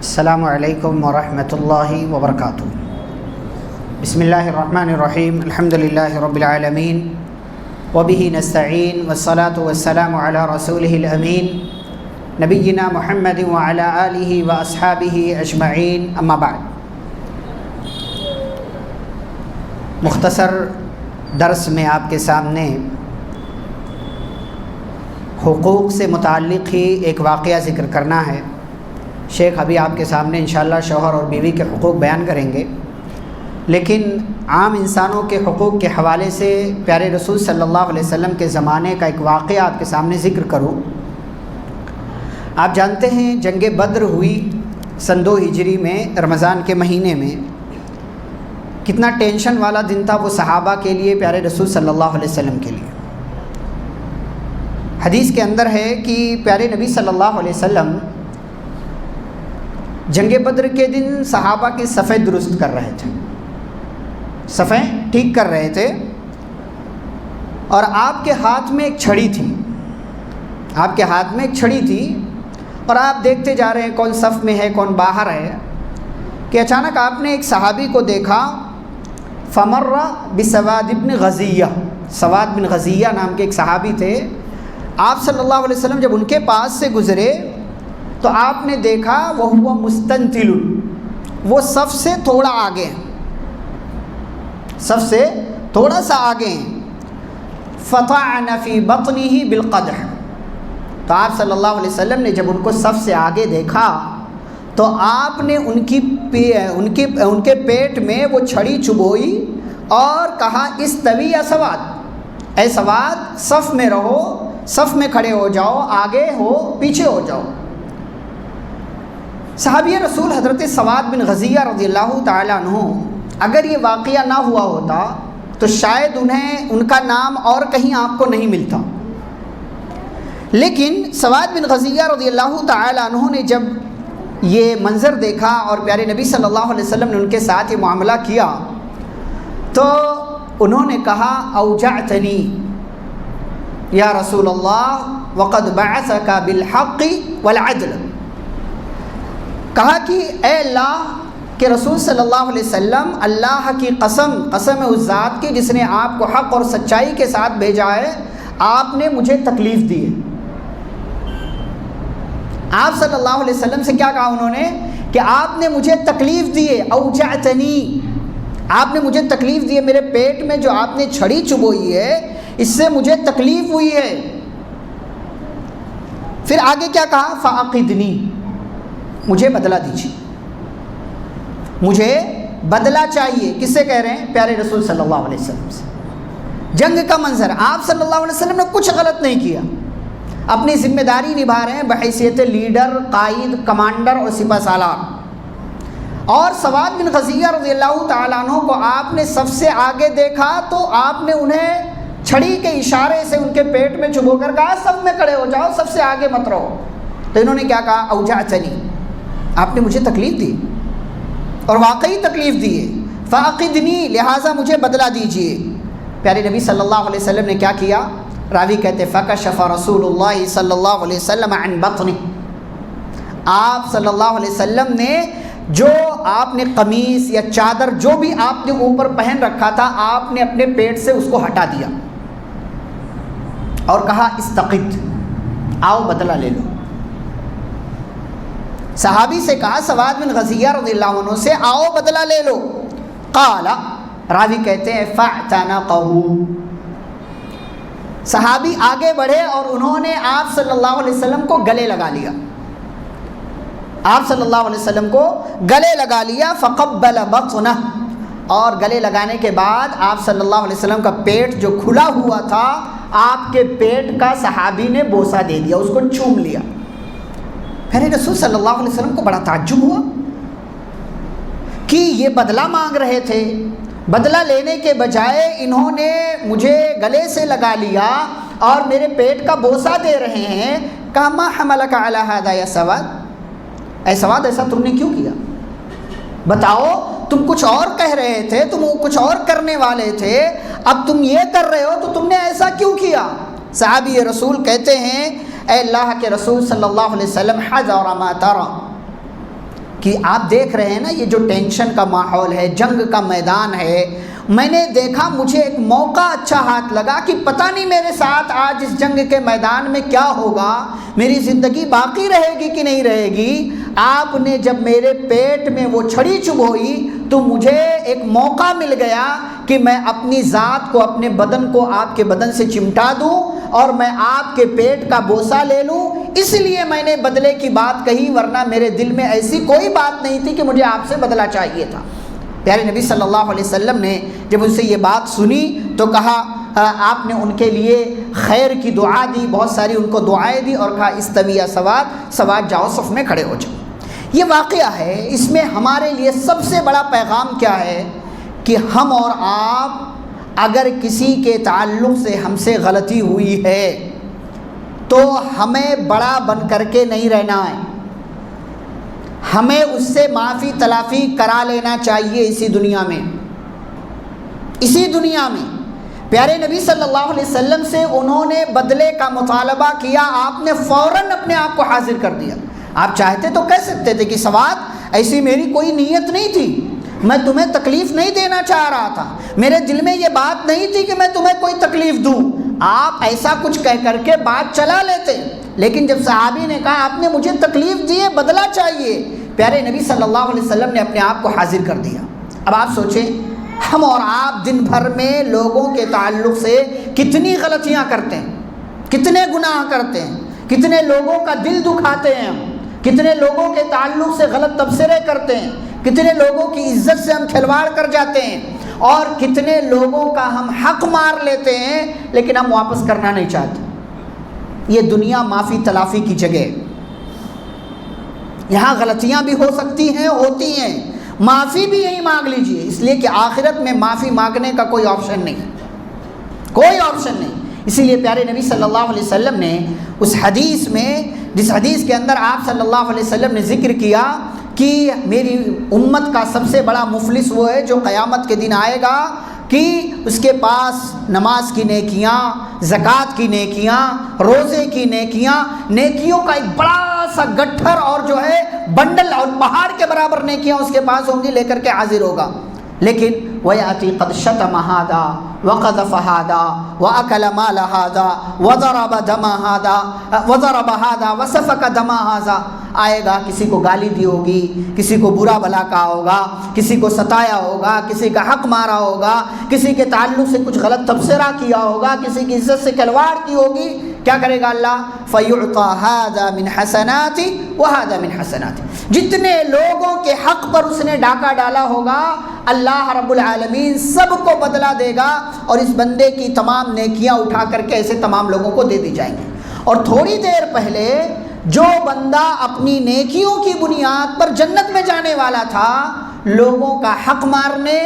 السلام علیکم ورحمۃ اللہ وبرکاتہ۔ بسم اللہ الرحمن الرحیم، الحمد للہ رب العالمین وبہ نستعین والصلاة والسلام علی رسولہ الامین نبینا محمد وعلی آلہ واصحابہ اجمعین، اما بعد۔ مختصر درس میں آپ کے سامنے حقوق سے متعلق ہی ایک واقعہ ذکر کرنا ہے۔ شیخ ابھی آپ کے سامنے انشاءاللہ شوہر اور بیوی کے حقوق بیان کریں گے، لیکن عام انسانوں کے حقوق کے حوالے سے پیارے رسول صلی اللہ علیہ وسلم کے زمانے کا ایک واقعہ آپ کے سامنے ذکر کروں۔ آپ جانتے ہیں جنگ بدر ہوئی سن 2 ہجری میں رمضان کے مہینے میں۔ کتنا ٹینشن والا دن تھا وہ صحابہ کے لیے، پیارے رسول صلی اللہ علیہ وسلم کے لیے۔ حدیث کے اندر ہے کہ پیارے نبی صلی اللہ علیہ وسلم جنگ بدر کے دن صحابہ کی صفیں درست کر رہے تھے، صفیں ٹھیک کر رہے تھے، اور آپ کے ہاتھ میں ایک چھڑی تھی، آپ کے ہاتھ میں ایک چھڑی تھی، اور آپ دیکھتے جا رہے ہیں کون صف میں ہے کون باہر ہے، کہ اچانک آپ نے ایک صحابی کو دیکھا، فمر بسواد بن غزیہ، سواد بن غزیہ نام کے ایک صحابی تھے۔ آپ صلی اللہ علیہ وسلم جب ان کے پاس سے گزرے تو آپ نے دیکھا وہ مستنتل، وہ صف سے تھوڑا آگے ہیں، صف سے تھوڑا سا آگے ہیں۔ فطعن فی بطنہ بالقدح، تو آپ صلی اللہ علیہ وسلم نے جب ان کو صف سے آگے دیکھا تو آپ نے ان کے پیٹ میں وہ چھڑی چبوئی اور کہا استوی یا سواد، اے سواد صف میں رہو، صف میں کھڑے ہو جاؤ، آگے ہو پیچھے ہو جاؤ۔ صحابی رسول حضرت سواد بن غزیہ رضی اللہ تعالیٰ عنہ، اگر یہ واقعہ نہ ہوا ہوتا تو شاید ان کا نام اور کہیں آپ کو نہیں ملتا، لیکن سواد بن غزیہ رضی اللہ تعالیٰ عنہ نے جب یہ منظر دیکھا اور پیارے نبی صلی اللہ علیہ وسلم نے ان کے ساتھ یہ معاملہ کیا تو انہوں نے کہا اوجعتنی یا رسول اللہ وقد بعثک بالحق والعدل، کہا کہ اے اللہ کے رسول صلی اللہ علیہ وسلم، اللہ کی قسم ہے اس ذات کی جس نے آپ کو حق اور سچائی کے ساتھ بھیجا ہے، آپ نے مجھے تکلیف دی ہے۔ آپ صلی اللہ علیہ وسلم سے کیا کہا انہوں نے کہ آپ نے مجھے تکلیف دی ہے، اوجعتنی، آپ نے مجھے تکلیف دی ہے، میرے پیٹ میں جو آپ نے چھڑی چبوئی ہے اس سے مجھے تکلیف ہوئی ہے۔ پھر آگے کیا کہا، فعقدنی، مجھے بدلہ دیجیے، مجھے بدلہ چاہیے۔ کس سے کہہ رہے ہیں؟ پیارے رسول صلی اللہ علیہ وسلم سے۔ جنگ کا منظر، آپ صلی اللہ علیہ وسلم نے کچھ غلط نہیں کیا، اپنی ذمہ داری نبھا رہے ہیں بحیثیت لیڈر، قائد، کمانڈر اور سپہ سالار۔ اور سواد بن غزیہ رضی اللہ تعالیٰ عنہ کو آپ نے سب سے آگے دیکھا تو آپ نے انہیں چھڑی کے اشارے سے ان کے پیٹ میں چبو کر کہا سب میں کھڑے ہو جاؤ، سب سے آگے مت رہو۔ تو انہوں نے کیا کہا، اوجعتنی، آپ نے مجھے تکلیف دی اور واقعی تکلیف دی ہے، فعقدنی، لہٰذا مجھے بدلہ دیجیے۔ پیارے نبی صلی اللہ علیہ وسلم نے کیا کیا؟ راوی کہتے فکشف رسول اللہ صلی اللہ علیہ وسلم عن بطنہ، آپ صلی اللہ علیہ وسلم نے جو آپ نے قمیص یا چادر جو بھی آپ نے اوپر پہن رکھا تھا آپ نے اپنے پیٹ سے اس کو ہٹا دیا اور کہا استقد، آؤ بدلہ لے لو۔ صحابی سے کہا، سواد بن غزیہ رضی اللہ عنہ سے، آؤ بدلہ لے لو۔ قال، راوی کہتے ہیں فاعتنقہ، صحابی آگے بڑھے اور انہوں نے آپ صلی اللہ علیہ وسلم کو گلے لگا لیا، آپ صلی اللہ علیہ وسلم کو گلے لگا لیا۔ فقبل بطنہ، اور گلے لگانے کے بعد آپ صلی اللہ علیہ وسلم کا پیٹ جو کھلا ہوا تھا، آپ کے پیٹ کا صحابی نے بوسہ دے دیا، اس کو چوم لیا۔ پھر رسول صلی اللہ علیہ وسلم کو بڑا تعجب ہوا کہ یہ بدلہ مانگ رہے تھے، بدلہ لینے کے بجائے انہوں نے مجھے گلے سے لگا لیا اور میرے پیٹ کا بوسہ دے رہے ہیں۔ کہا ما حملک علی ھذا یا سواد، اے سواد ایسا تم نے کیوں کیا؟ بتاؤ، تم کچھ اور کہہ رہے تھے، تم کچھ اور کرنے والے تھے، اب تم یہ کر رہے ہو تو تم نے ایسا کیوں کیا؟ صحابی رسول کہتے ہیں اے اللہ کے رسول صلی اللہ علیہ وسلم حذر ما ترى، کہ آپ دیکھ رہے ہیں نا یہ جو ٹینشن کا ماحول ہے، جنگ کا میدان ہے، میں نے دیکھا مجھے ایک موقع اچھا ہاتھ لگا کہ پتہ نہیں میرے ساتھ آج اس جنگ کے میدان میں کیا ہوگا، میری زندگی باقی رہے گی کہ نہیں رہے گی۔ آپ نے جب میرے پیٹ میں وہ چھڑی چبھوئی تو مجھے ایک موقع مل گیا کہ میں اپنی ذات کو، اپنے بدن کو آپ کے بدن سے چمٹا دوں اور میں آپ کے پیٹ کا بوسہ لے لوں، اس لیے میں نے بدلے کی بات کہی، ورنہ میرے دل میں ایسی کوئی بات نہیں تھی کہ مجھے آپ سے بدلہ چاہیے تھا۔ پیارے نبی صلی اللہ علیہ وسلم نے جب ان سے یہ بات سنی تو کہا، آپ نے ان کے لیے خیر کی دعا دی، بہت ساری ان کو دعائیں دی اور کہا استویا سواد جاؤ، صف میں کھڑے ہو جاؤ۔ یہ واقعہ ہے، اس میں ہمارے لیے سب سے بڑا پیغام کیا ہے کہ ہم اور آپ اگر کسی کے تعلق سے ہم سے غلطی ہوئی ہے تو ہمیں بڑا بن کر کے نہیں رہنا ہے، ہمیں اس سے معافی تلافی کرا لینا چاہیے اسی دنیا میں۔ پیارے نبی صلی اللہ علیہ وسلم سے انہوں نے بدلے کا مطالبہ کیا، آپ نے فوراً اپنے آپ کو حاضر کر دیا۔ آپ چاہتے تو کہہ سکتے تھے کہ سواد ایسی میری کوئی نیت نہیں تھی، میں تمہیں تکلیف نہیں دینا چاہ رہا تھا، میرے دل میں یہ بات نہیں تھی کہ میں تمہیں کوئی تکلیف دوں، آپ ایسا کچھ کہہ کر کے بات چلا لیتے۔ لیکن جب صحابی نے کہا آپ نے مجھے تکلیف دی ہے، بدلہ چاہیے، پیارے نبی صلی اللہ علیہ وسلم نے اپنے آپ کو حاضر کر دیا۔ اب آپ سوچیں ہم اور آپ دن بھر میں لوگوں کے تعلق سے کتنی غلطیاں کرتے ہیں، کتنے گناہ کرتے ہیں، کتنے لوگوں کا دل دکھاتے ہیں ہم، کتنے لوگوں کے تعلق سے غلط تبصرے کرتے ہیں، کتنے لوگوں کی عزت سے ہم کھلواڑ کر جاتے ہیں، اور کتنے لوگوں کا ہم حق مار لیتے ہیں لیکن ہم واپس کرنا نہیں چاہتے۔ یہ دنیا معافی تلافی کی جگہ ہے، یہاں غلطیاں بھی ہو سکتی ہیں، ہوتی ہیں، معافی بھی یہی مانگ لیجئے، اس لیے کہ آخرت میں معافی مانگنے کا کوئی آپشن نہیں، کوئی آپشن نہیں۔ اسی لیے پیارے نبی صلی اللہ علیہ وسلم نے اس حدیث میں، جس حدیث کے اندر آپ صلی اللہ علیہ وسلم نے ذکر کیا کہ میری امت کا سب سے بڑا مفلس وہ ہے جو قیامت کے دن آئے گا کہ اس کے پاس نماز کی نیکیاں، زکوٰۃ کی نیکیاں، روزے کی نیکیاں، نیکیوں کا ایک بڑا سا گٹھر اور جو ہے بنڈل اور پہاڑ کے برابر نیکیاں اس کے پاس ہوں گی، لے کر کے حاضر ہوگا، لیکن وَيَأْتِي قَدْ شَتَمَ هَذَا وَقَذَفَ هَذَا وَأَكَلَ مَالَ هَذَا وَضَرَبَ دَمَ هَذَا وَسَفَكَ دَمَ هَذَا، آئے گا کسی کو گالی دی ہوگی، کسی کو برا بھلا کہا ہوگا، کسی کو ستایا ہوگا، کسی کا حق مارا ہوگا، کسی کے تعلق سے کچھ غلط تبصرہ کیا ہوگا، کسی کی عزت سے کھلواڑ کی ہوگی، کیا کرے گا اللہ؟ فَيُعْطَى هَذَا مِنْ حَسَنَاتِ وَهَذَا مِنْ حَسَنَاتِ، جتنے لوگوں کے حق پر اس نے ڈاکہ ڈالا ہوگا اللہ رب العالمین سب کو بدلہ دے گا، اور اس بندے کی تمام نیکیاں اٹھا کر کے ایسے تمام لوگوں کو دے دی جائیں گی۔ اور تھوڑی دیر پہلے جو بندہ اپنی نیکیوں کی بنیاد پر جنت میں جانے والا تھا، لوگوں کا حق مارنے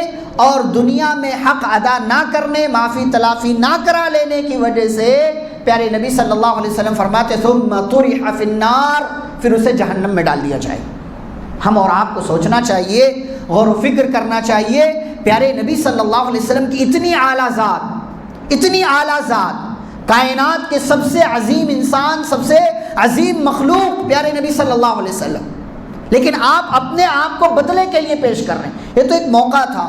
اور دنیا میں حق ادا نہ کرنے، معافی تلافی نہ کرا لینے کی وجہ سے پیارے نبی صلی اللہ علیہ وسلم فرماتے ثم طرح فی النار، پھر اسے جہنم میں ڈال دیا جائے۔ ہم اور آپ کو سوچنا چاہیے، غور و فکر کرنا چاہیے، پیارے نبی صلی اللہ علیہ وسلم کی اتنی اعلیٰ ذات، کائنات کے سب سے عظیم انسان، سب سے عظیم مخلوق پیارے نبی صلی اللہ علیہ وسلم، لیکن آپ اپنے آپ کو بدلے کے لیے پیش کر رہے ہیں۔ یہ تو ایک موقع تھا،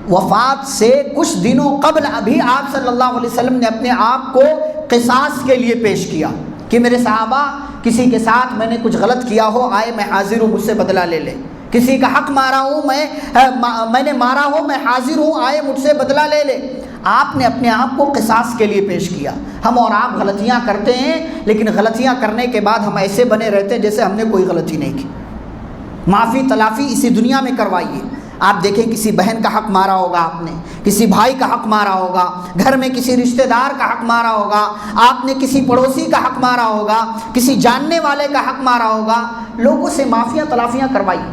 وفات سے کچھ دنوں قبل ابھی آپ صلی اللہ علیہ وسلم نے اپنے آپ کو قصاص کے لیے پیش کیا کہ میرے صحابہ کسی کے ساتھ میں نے کچھ غلط کیا ہو، آئے میں حاضر ہوں، مجھ سے بدلہ لے لے، کسی کا حق مارا ہوں، میں نے مارا ہو، میں حاضر ہوں، آئے مجھ سے بدلہ لے لے۔ آپ نے اپنے آپ کو قصاص کے لیے پیش کیا۔ ہم اور آپ غلطیاں کرتے ہیں، لیکن غلطیاں کرنے کے بعد ہم ایسے بنے رہتے ہیں جیسے ہم نے کوئی غلطی نہیں کی۔ معافی تلافی اسی دنیا میں کروائیے۔ آپ دیکھیں کسی بہن کا حق مارا ہوگا، آپ نے کسی بھائی کا حق مارا ہوگا، گھر میں کسی رشتہ دار کا حق مارا ہوگا، آپ نے کسی پڑوسی کا حق مارا ہوگا، کسی جاننے والے کا حق مارا ہوگا، لوگوں سے معافیاں تلافیاں کروائیے،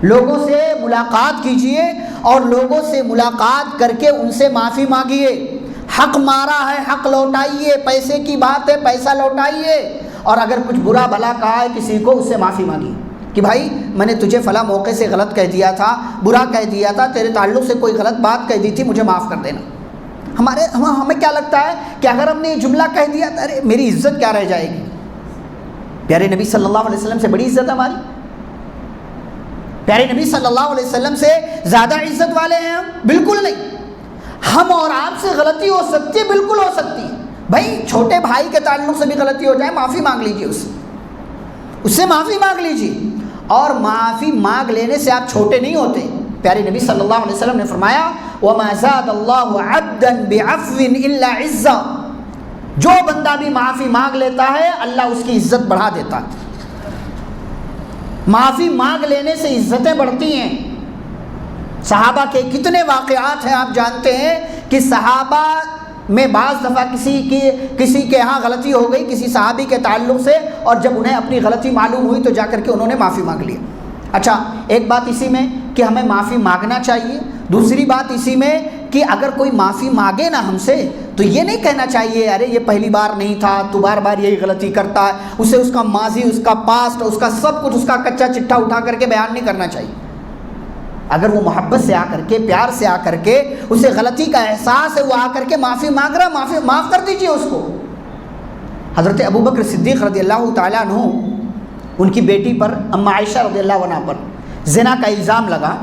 لوگوں سے ملاقات کیجئے اور لوگوں سے ملاقات کر کے ان سے معافی مانگیے۔ حق مارا ہے حق لوٹائیے، پیسے کی بات ہے پیسہ لوٹائیے، اور اگر کچھ برا بھلا کہا ہے کسی کو اس سے معافی مانگیے کہ بھائی میں نے تجھے فلاں موقع سے غلط کہہ دیا تھا، برا کہہ دیا تھا، تیرے تعلق سے کوئی غلط بات کہہ دی تھی، مجھے معاف کر دینا۔ ہمیں کیا لگتا ہے کہ اگر ہم نے یہ جملہ کہہ دیا تو ارے میری عزت کیا رہ جائے گی؟ پیارے نبی صلی اللہ علیہ وسلم سے بڑی عزت ہے ہماری، پیارے نبی صلی اللہ علیہ وسلم سے زیادہ عزت والے ہیں ہم؟ بالکل نہیں. ہم اور آپ سے غلطی ہو سکتی ہے، بالکل ہو سکتی ہے. بھائی چھوٹے بھائی کے تعلق سے بھی غلطی ہو جائے، معافی مانگ لیجیے اس سے معافی مانگ لیجیے. اور معافی مانگ لینے سے آپ چھوٹے نہیں ہوتے. پیارے نبی صلی اللہ علیہ وسلم نے فرمایا وَمَا زَادَ اللَّهُ عَبْدًا بِعَفْوٍ إِلَّا عِزًّا، جو بندہ بھی معافی مانگ لیتا ہے اللہ اس کی عزت بڑھا دیتا ہے. معافی مانگ لینے سے عزتیں بڑھتی ہیں. صحابہ کے کتنے واقعات ہیں آپ جانتے ہیں کہ صحابہ میں بعض دفعہ کسی کے ہاں غلطی ہو گئی کسی صحابی کے تعلق سے، اور جب انہیں اپنی غلطی معلوم ہوئی تو جا کر کے انہوں نے معافی مانگ لی. اچھا، ایک بات اسی میں کہ ہمیں معافی مانگنا چاہیے. دوسری بات اسی میں کہ اگر کوئی معافی مانگے نا ہم سے تو یہ نہیں کہنا چاہیے ارے یہ پہلی بار نہیں تھا، تو بار بار یہی غلطی کرتا ہے. اسے اس کا ماضی، اس کا پاسٹ، اس کا سب کچھ، اس کا کچا چٹھا اٹھا کر کے بیان نہیں کرنا چاہیے. اگر وہ محبت سے آ کر کے، پیار سے آ کر کے، اسے غلطی کا احساس ہے، وہ آ کر کے معافی مانگ رہا، معاف کر دیجئے اس کو. حضرت ابوبکر صدیق رضی اللہ تعالیٰ عنہ، ان کی بیٹی پر اما عائشہ رضی اللہ عنہ پر زنا کا الزام لگا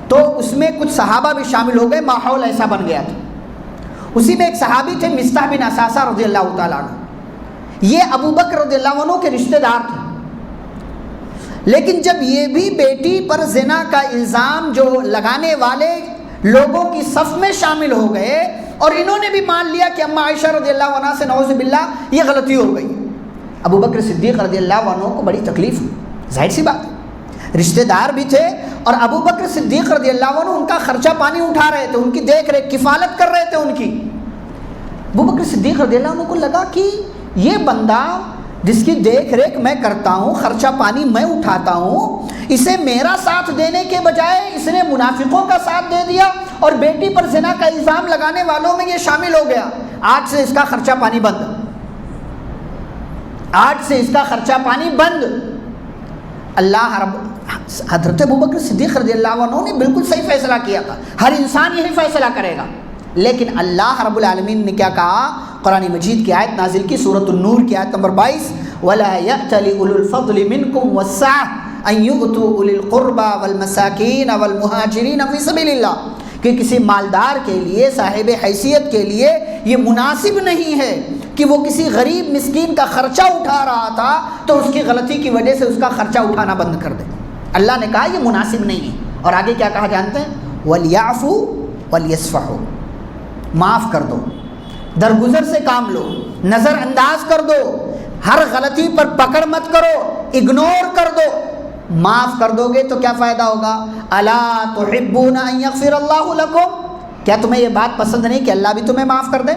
تو اس میں کچھ صحابہ بھی شامل ہو گئے، ماحول ایسا بن گیا تھا. اسی میں ایک صحابی تھے مصطح بن اساسہ رضی اللہ تعالیٰ عنہ. یہ ابوبکر رضی اللہ عنہ کے رشتہ دار تھے، لیکن جب یہ بھی بیٹی پر زنا کا الزام جو لگانے والے لوگوں کی صف میں شامل ہو گئے اور انہوں نے بھی مان لیا کہ اما عائشہ رضی اللہ عنہ سے نعوذ باللہ یہ غلطی ہو گئی، ابوبکر صدیق رضی اللہ عنہ کو بڑی تکلیف ہوئی. ظاہر سی بات ہے، رشتہ دار بھی تھے اور ابوبکر صدیق رضی اللہ عنہ ان کا خرچہ پانی اٹھا رہے تھے، ان کی دیکھ ریکھ کفالت کر رہے تھے ان کی. ابوبکر صدیق رضی اللہ عنہ کو لگا کہ یہ بندہ جس کی دیکھ ریکھ میں کرتا ہوں، خرچہ پانی میں اٹھاتا ہوں، اسے میرا ساتھ دینے کے بجائے اس نے منافقوں کا ساتھ دے دیا اور بیٹی پر زنا کا الزام لگانے والوں میں یہ شامل ہو گیا. آج سے اس کا خرچہ پانی بند، آج سے اس کا خرچہ پانی بند. حضرت ابوبکر صدیق رضی اللہ عنہ نے بالکل صحیح فیصلہ کیا تھا. ہر انسان یہی فیصلہ کرے گا، لیکن اللہ رب العالمین نے کیا کہا؟ قرآن مجید کی آیت نازل کی، سورۃ النور کی آیت نمبر 22، وَلَا يَأْتَلِ أُولُو الْفَضْلِ مِنْكُمْ وَالسَّعَةِ أَنْ يُؤْتُوا أُولِي الْقُرْبَى وَالْمَسَاكِينَ وَالْمُهَاجِرِينَ فِي سَبِيلِ اللَّهِ، کہ کسی مالدار کے لیے، صاحب حیثیت کے لیے یہ مناسب نہیں ہے کہ وہ کسی غریب مسکین کا خرچہ اٹھا رہا تھا تو اس کی غلطی کی وجہ سے اس کا خرچہ اٹھانا بند کر دے. اللہ نے کہا یہ مناسب نہیں ہے. اور آگے کیا کہا جانتے ہیں؟ وَلْيَعْفُوا وَلْيَصْفَحُوا، معاف کر دو، درگزر سے کام لو، نظر انداز کر دو، ہر غلطی پر پکڑ مت کرو، اگنور کر دو. معاف کر دو گے تو کیا فائدہ ہوگا؟ الا تحبون ان یغفر اللہ لکم، کیا تمہیں یہ بات پسند نہیں کہ اللہ بھی تمہیں معاف کر دے؟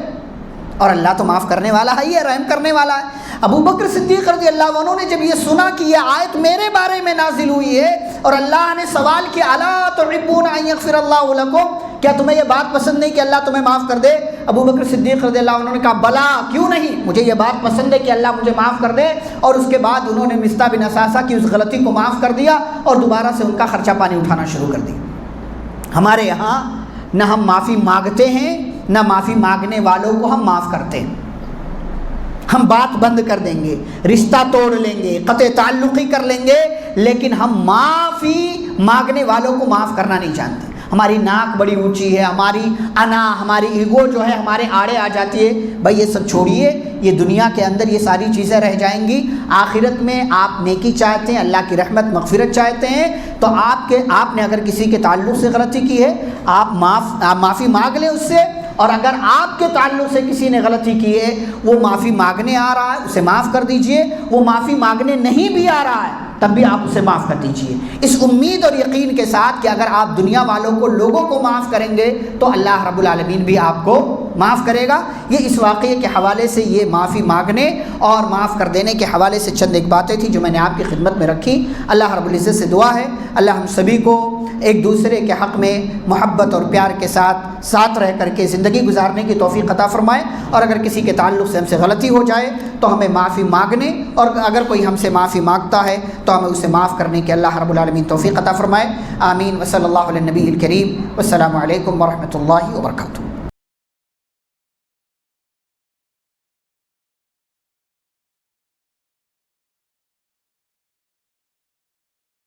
اور اللہ تو معاف کرنے والا ہے، یہ رحم کرنے والا ہے. ابوبکر صدیق رضی اللہ عنہ نے جب یہ سنا کہ یہ آیت میرے بارے میں نازل ہوئی ہے اور اللہ نے سوال کیا الا تحبون ان یغفر اللہ لکم، کیا تمہیں یہ بات پسند نہیں کہ اللہ تمہیں معاف کر دے؟ ابوبکر صدیق رضی اللہ عنہ نے کہا بلا، کیوں نہیں، مجھے یہ بات پسند ہے کہ اللہ مجھے معاف کر دے. اور اس کے بعد انہوں نے مصطح بن اساسہ کی اس غلطی کو معاف کر دیا اور دوبارہ سے ان کا خرچہ پانی اٹھانا شروع کر دیا. ہمارے یہاں نہ ہم معافی مانگتے ہیں نہ معافی مانگنے والوں کو ہم معاف کرتے ہیں. ہم بات بند کر دیں گے، رشتہ توڑ لیں گے، قطع تعلقی کر لیں گے، لیکن ہم معافی مانگنے والوں کو معاف کرنا نہیں جانتے. ہماری ناک بڑی اونچی ہے، ہماری انا، ہماری ایگو جو ہے ہمارے آڑے آ جاتی ہے. بھائی یہ سب چھوڑیے، یہ دنیا کے اندر یہ ساری چیزیں رہ جائیں گی. آخرت میں آپ نیکی چاہتے ہیں، اللہ کی رحمت مغفرت چاہتے ہیں، تو آپ نے اگر کسی کے تعلق سے غلطی کی ہے آپ معافی مانگ لیں اس سے. اور اگر آپ کے تعلق سے کسی نے غلطی کی ہے، وہ معافی مانگنے آ رہا ہے اسے معاف کر دیجئے، وہ معافی مانگنے نہیں بھی آ رہا ہے تب بھی آپ اسے معاف کر دیجئے، اس امید اور یقین کے ساتھ کہ اگر آپ دنیا والوں کو، لوگوں کو معاف کریں گے تو اللہ رب العالمین بھی آپ کو معاف کرے گا. یہ اس واقعے کے حوالے سے، یہ معافی مانگنے اور معاف کر دینے کے حوالے سے چند ایک باتیں تھیں جو میں نے آپ کی خدمت میں رکھی. اللہ رب العزت سے دعا ہے اللہ ہم سبھی کو ایک دوسرے کے حق میں محبت اور پیار کے ساتھ رہ کر کے زندگی گزارنے کی توفیق عطا فرمائے. اور اگر کسی کے تعلق سے ہم سے غلطی ہو جائے تو ہمیں معافی مانگنے، اور اگر کوئی ہم سے معافی مانگتا ہے تو ہمیں اسے معاف کرنے کے اللہ رب العالمین توفیق عطا فرمائے. آمین. وصلی اللہ علی النبی الکریم. والسلام علیکم ورحمۃ اللہ وبرکاتہ.